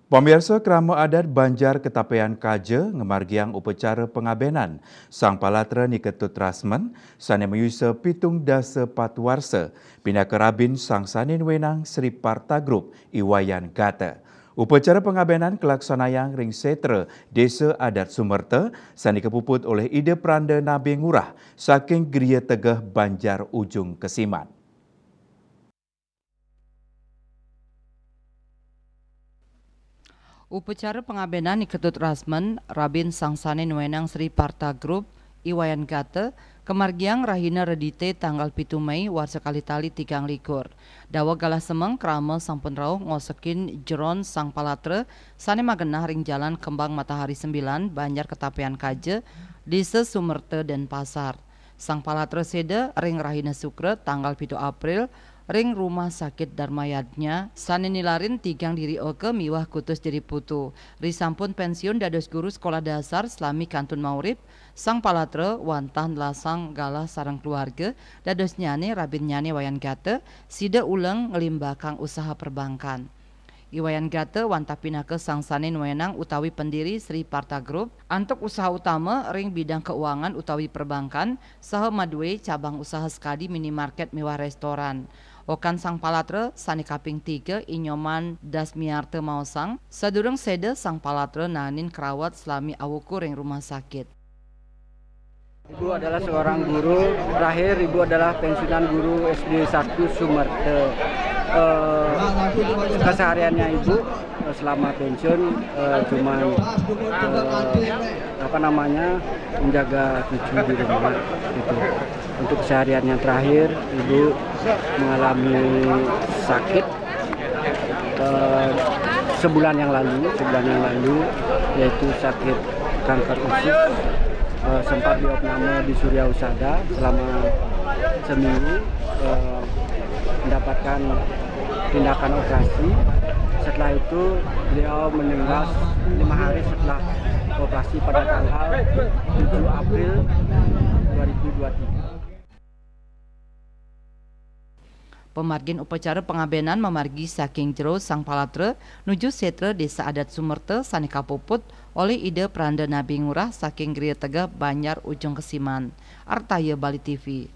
Pemirsa Krama Adat Banjar Ketapean Kaje ngemargiang upacara pengabenan Sang Palatra Niketut Rasman sane meyusa pitung dasa patwarsa pina kerabin Sang Sanin Wenang Sri Parta Group Iwayan Gata. Upacara pengabenan kelaksanayang ring setra Desa Adat Sumerta sani kepuput oleh Ide Pranda Nabi Ngurah saking Geria Tegah Banjar Ujung Kesiman. Upacara pengabenan Niketut Rasman, Rabin Sangsane Nuenang Sri Parta Group, Iwayan Gate, kemargiang Rahina Redite tanggal 7 Mei warsa kali-tali 3 likur. Dawa galah semeng krama sampun rauh ngosekin jeron Sang Palatra, sane magenah ring jalan Kembang Matahari 9, Banjar Ketapean Kaje, Desa Sumerte dan Pasar. Sang Palatra Seda ring Rahina Sukre tanggal 7 April, ring rumah sakit Darmayatnya sane nilarin tigang diri oke miwah kutus jadi putu. Risampun pensiun dados guru sekolah dasar selami Kantun Maurib. Sang Palatra wantah lasang galah sarang keluarga dados nyane Rabin nyane Wayan Gate sida ulang ngelimbakang usaha perbankan. Iwayan Gate wantah pinake Sang Sanin Wenang utawi pendiri Sri Parta Group antuk usaha utama ring bidang keuangan utawi perbankan saha madue cabang usaha sekali minimarket mewah restoran. Okan Sang Palatra sani kaping 3 inyoman Dasmiarte Maosang sadurung sede Sang Palatra nanin kerawat selami awuku ring rumah sakit. Ibu adalah seorang guru, terakhir Ibu adalah pensiunan guru SD 1 Sumerte. Kesehariannya Ibu selama pensiun cuma menjaga cucu di rumah gitu. Untuk keseharian yang terakhir Ibu mengalami sakit sebulan yang lalu yaitu sakit kanker usus. Sempat diopname di Surya Husada selama seminggu, mendapatkan tindakan operasi. Setelah itu beliau meninggal 5 hari setelah operasi pada tanggal 7 April 2023. Pemargin upacara pengabenan memargi saking jero Sang Palatra nuju setra Desa Adat Sumerte sani kapuput oleh Ide Pranda Nabi Ngurah saking Geria Tegah Banjar Ujung Kesiman. Artaya Bali TV.